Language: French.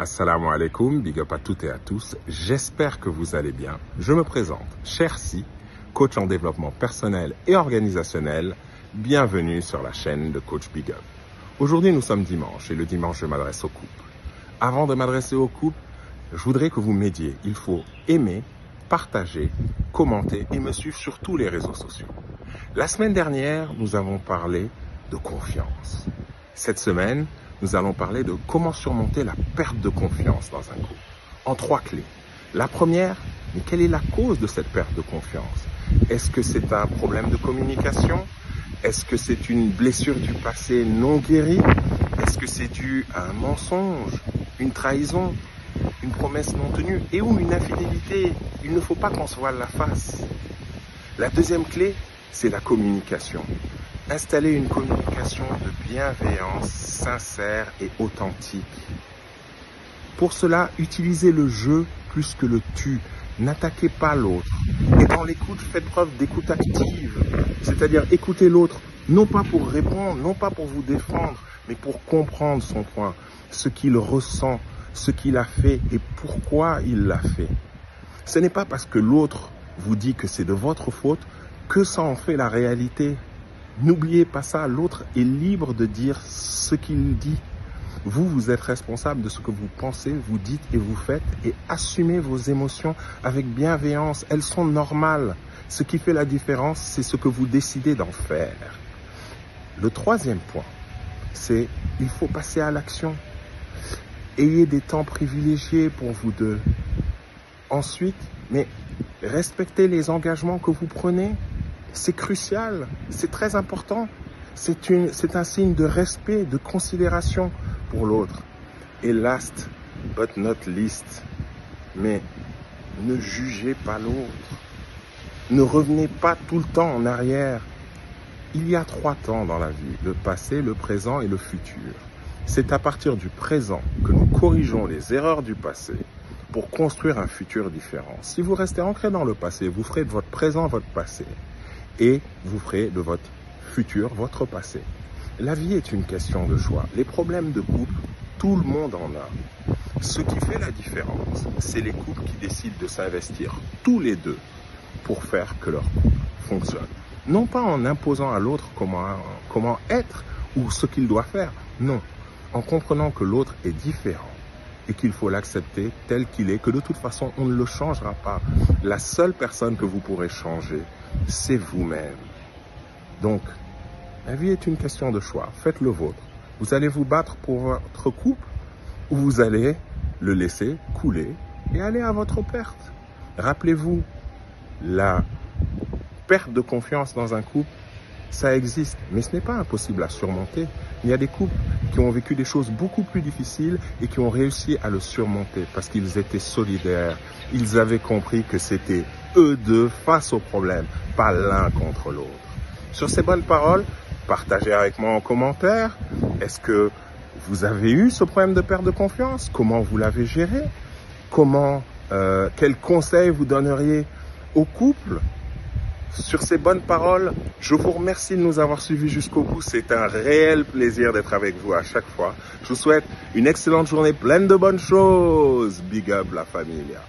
Assalamu alaikum, big up à toutes et à tous, j'espère que vous allez bien. Je me présente, Cher Si, coach en développement personnel et organisationnel, bienvenue sur la chaîne de Coach Big Up. Aujourd'hui nous sommes dimanche et le dimanche je m'adresse aux couples. Avant de m'adresser aux couples, je voudrais que vous m'aidiez, il faut aimer, partager, commenter et me suivre sur tous les réseaux sociaux. La semaine dernière, nous avons parlé de confiance. Cette semaine, nous allons parler de comment surmonter la perte de confiance dans un couple, en 3 clés. La première, mais quelle est la cause de cette perte de confiance? Est-ce que c'est un problème de communication? Est-ce que c'est une blessure du passé non guérie? Est-ce que c'est dû à un mensonge, une trahison, une promesse non tenue et ou une infidélité? Il ne faut pas qu'on se voile la face. La deuxième clé, c'est la communication. Installer une communication de bienveillance, sincère et authentique. Pour cela, utilisez le je plus que le tu. N'attaquez pas l'autre. Et dans l'écoute, faites preuve d'écoute active. C'est-à-dire écoutez l'autre, non pas pour répondre, non pas pour vous défendre, mais pour comprendre son point, ce qu'il ressent, ce qu'il a fait et pourquoi il l'a fait. Ce n'est pas parce que l'autre vous dit que c'est de votre faute que ça en fait la réalité. N'oubliez pas ça, l'autre est libre de dire ce qu'il dit. Vous, vous êtes responsable de ce que vous pensez, vous dites et vous faites et assumez vos émotions avec bienveillance. Elles sont normales. Ce qui fait la différence, c'est ce que vous décidez d'en faire. Le troisième point, c'est il faut passer à l'action. Ayez des temps privilégiés pour vous deux. Ensuite, mais respectez les engagements que vous prenez. C'est crucial, c'est très important. C'est un signe de respect, de considération pour l'autre. Et last but not least, mais ne jugez pas l'autre. Ne revenez pas tout le temps en arrière. Il y a 3 temps dans la vie, le passé, le présent et le futur. C'est à partir du présent que nous corrigeons les erreurs du passé pour construire un futur différent. Si vous restez ancré dans le passé, vous ferez de votre présent votre passé. Et vous ferez de votre futur votre passé. La vie est une question de choix. Les problèmes de couple, tout le monde en a. Ce qui fait la différence, c'est les couples qui décident de s'investir tous les deux pour faire que leur couple fonctionne. Non pas en imposant à l'autre comment être ou ce qu'il doit faire. Non, en comprenant que l'autre est différent et qu'il faut l'accepter tel qu'il est, que de toute façon on ne le changera pas. La seule personne que vous pourrez changer, c'est vous-même. Donc, la vie est une question de choix. Faites le vôtre. Vous allez vous battre pour votre couple ou vous allez le laisser couler et aller à votre perte. Rappelez-vous, la perte de confiance dans un couple, ça existe, mais ce n'est pas impossible à surmonter. Il y a des couples qui ont vécu des choses beaucoup plus difficiles et qui ont réussi à le surmonter parce qu'ils étaient solidaires. Ils avaient compris que c'était eux deux face au problème, pas l'un contre l'autre. Sur ces bonnes paroles, partagez avec moi en commentaire. Est-ce que vous avez eu ce problème de perte de confiance? Comment vous l'avez géré? Quels conseils vous donneriez au couple? Sur ces bonnes paroles, je vous remercie de nous avoir suivis jusqu'au bout. C'est un réel plaisir d'être avec vous à chaque fois. Je vous souhaite une excellente journée pleine de bonnes choses. Big up la familia.